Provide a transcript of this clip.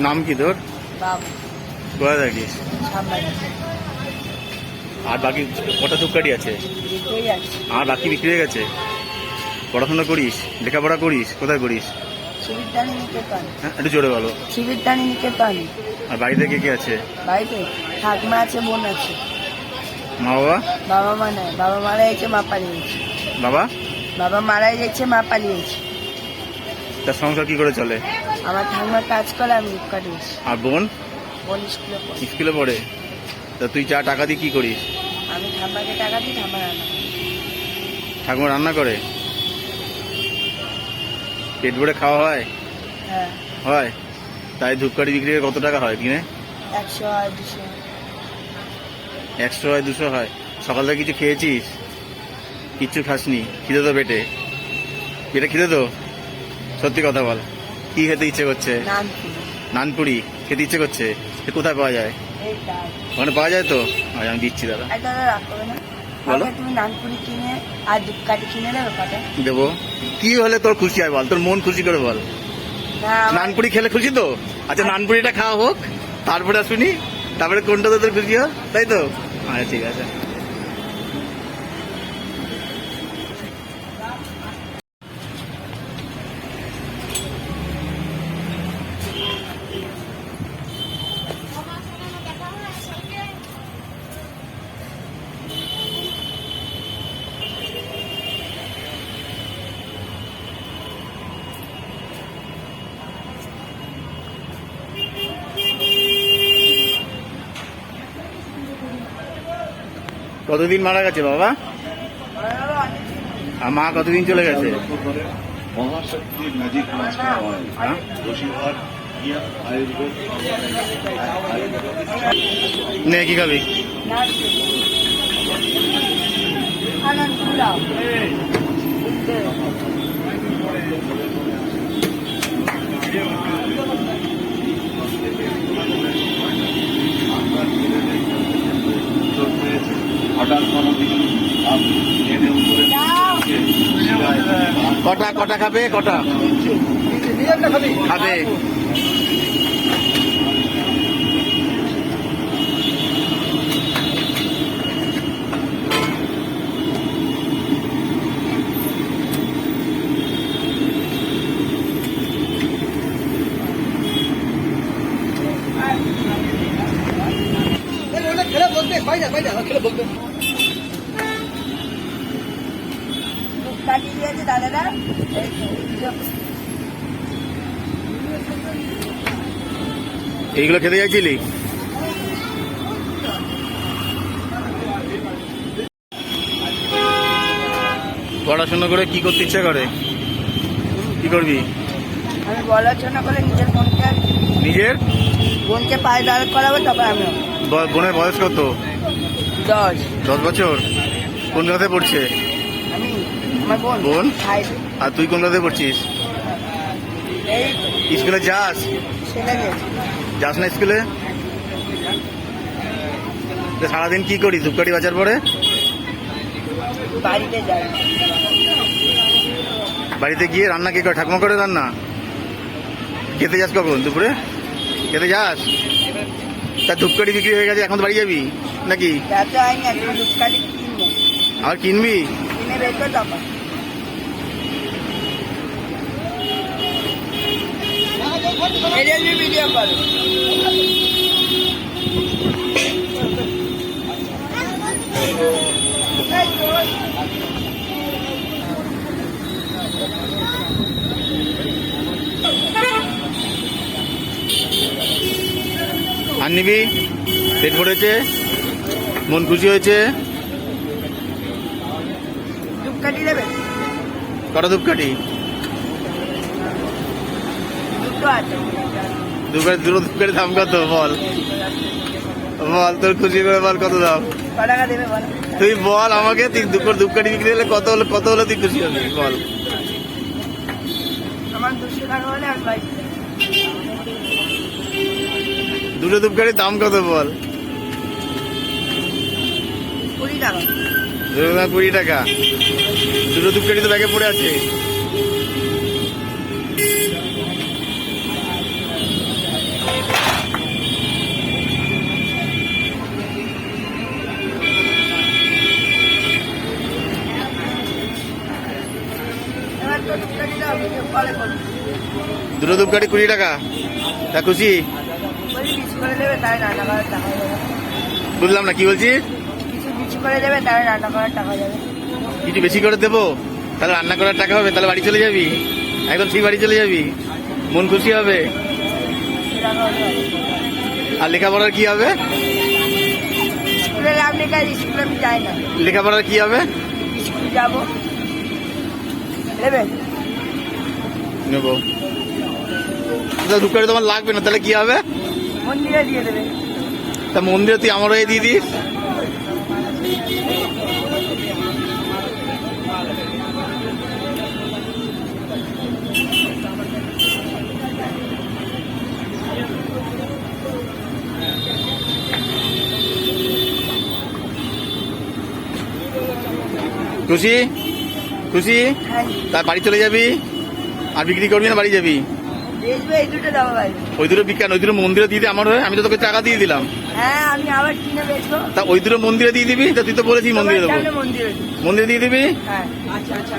নাম কি তোর? বাবু। কোথায় থাকিস? সামনে আর বাকি কটা ধূপকাঠি আছে? বিক্রি আছে। আর বাকি বিক্রি হয়ে গেছে? পড়াশোনা করিস? লেখাপড়া করিস? কোথায় করিস? শিবিরদানি নিকেতন। হ্যাঁ, একটু জোরে বলো। শিবিরদানি নিকেতন। আর বাড়িতে কে কে আছে? বাড়িতে ঠাকুমা আছে, বোন আছে। মা বাবা? বাবা মা নাই, বাবা মারা গেছে, মা পালিয়েছে। বাবা? বাবা মারা গেছে, মা পালিয়েছে। তার সংসার কি করে চলে? আমার ঠাকুমা কাজ করে, আমি ধূপকাঠি বেচি। আর বোন? বোন স্কুলে পড়ে। স্কুলে পড়ে? তা তুই যা টাকা দিয়ে কি করিস? আমি ঠাম্মাকে টাকা দিই, ঠাম্মা রান্না করে। ঠাকুমা রান্না করে? পেট ভরে খাওয়া হয়? হ্যাঁ। হয়। তাই ধূপকাঠি বিক্রি করে কত টাকা হয় কিনে? 100 আর 200। 100 হয়, 200 হয়। সকাল থেকে কিছু খেয়েছিস? কিচ্ছু খাসনি? খিদে তো পেটে? পেটে খিদে তো? সত্যি কথা বল, কি খেতে ইচ্ছে করছে? নানপুরি খেতে ইচ্ছে করছে? এ কোথায় পাওয়া যায়? ওখানে পাওয়া যায় তো? আচ্ছা, আমি দিচ্ছি দাদা। দাদা রাগ করবে না? বলো। তুমি নানপুরি কিনে আর ধূপকাঠি কিনে নেবে কটা? দেবো। কি হলে তোর খুশি হয় বল, তোর মন খুশি করে বল। নানপুরি খেলে খুশি তো? আচ্ছা, নানপুরিটা খাওয়া হোক, তারপরে শুনি, তারপরে কোনটা তোর খুশি হয়, তাই তো? আচ্ছা, ঠিক আছে। কতদিন মারা গেছে বাবা? আর মা কতদিন চলে গেছে? মহাশক্তির ম্যাজিক ক্লাস করা হয়। হ্যাঁ? বসিরহাট গিয়া আয়ুর্বেদ নে, কি খাবি? হঠাৎ কোনো কিছু এনে উপরে কটা কটা খাবে? কটা খাবে? ধূপকাঠি দিয়েছে দাদারা। এইগুলো খেতে চাইছিলি? পড়াশোনা করে কি করতে ইচ্ছা করে? কি করবি? আমি পড়াশোনা করে নিজের বোনকে পায়ে দাঁড় করাবো, তারপর আমি বোনের বয়স কত? 10। 10 বছর? কোন ক্লাসে পড়ছে? আমি আমার বোন? 5। আর তুই কোন ক্লাসে পড়ছিস? এই স্কুলে যাস? ছেলে গেছে। যাস না স্কুলে? তো সারাদিন কি করিস ধূপকাঠি বাজার পরে? বাড়িতে যাই। বাড়িতে গিয়ে রান্না কে করে? ঠাকুমা করে রান্না? খেতে যাস কখন? দুপুরে খেতে যাস? তা ধূপকাঠি বিক্রি হয়ে গেছে, এখন তো বাড়ি যাবি নাকি? যাতে হয়নি, এখন ধূপকাঠি কিনবো। আর কিনবি? কিনে বেরো টাকা। ভিডিও করো। আর নিবি? পেট ভরেছে? মন খুশি হয়েছে? ধূপকাঠি দেবে? কটা ধূপকাঠি? দুটো আছে। দুটো ধূপকাঠি দাম কত বল? বল, তোর খুশি করে বল, কত দাম? ক টাকা দেবে বলো? তুই বল আমাকে, তুই ধূপকাঠি বিক্রি হলে কত হলে তুই খুশি হবি বল? আমার 200 টাকা হলে আর পাই। দুটো ধূপকাঠির দাম কত বল? 20 টাকা। 20 টাকা? দুটো ধূপকাঠি তো ব্যাগে পড়ে আছে। দুটো ধূপকাঠি 20 টাকা। তা খুশি? বলি কিছু করে দেবে তাই রান্না করার টাকা যাবে। বুঝলাম না, কি বলছিস? কিছু করে দেবে তাই রান্না করার টাকা যাবে। কিছু বেশি করে দেবো, তাহলে রান্না করার টাকা হবে, তাহলে বাড়ি চলে যাবি, একদম ঠিক বাড়ি চলে যাবি, মন খুশি হবে। 200 টাকা হলে হবে। আর লেখাপড়ার কি হবে? স্কুলে লাভ নেই, কাজ স্কুলে আমি যাই না। লেখাপড়ার কি হবে? স্কুল যাবো, নেবে? নেবো। ধূপকাঠি তোমার লাগবে না, তাহলে কি হবে? মন্দিরে দিয়ে দেবে। তা মন্দিরে তুই আমার হয়ে দিয়ে দিস। খুশি? খুশি? হ্যাঁ, তা বাড়ি চলে যাবি, আর বিক্রি করবি না বাড়ি যাবি? বেচবে, এই দুটো দেবো ভাই। ওই দুটো বিজ্ঞান, ওই দুটো মন্দিরে দিয়ে দে আমার হয়ে, আমি তো তোকে টাকা দিয়ে দিলাম। হ্যাঁ, আমি আবার কিনে বেচবো। তা ওই দুটো মন্দিরে দিয়ে দিবি, তা তুই তো বলেছিস মন্দিরে দেবো। মন্দিরে দিই। মন্দিরে দিয়ে দিবি। হ্যাঁ, আচ্ছা আচ্ছা।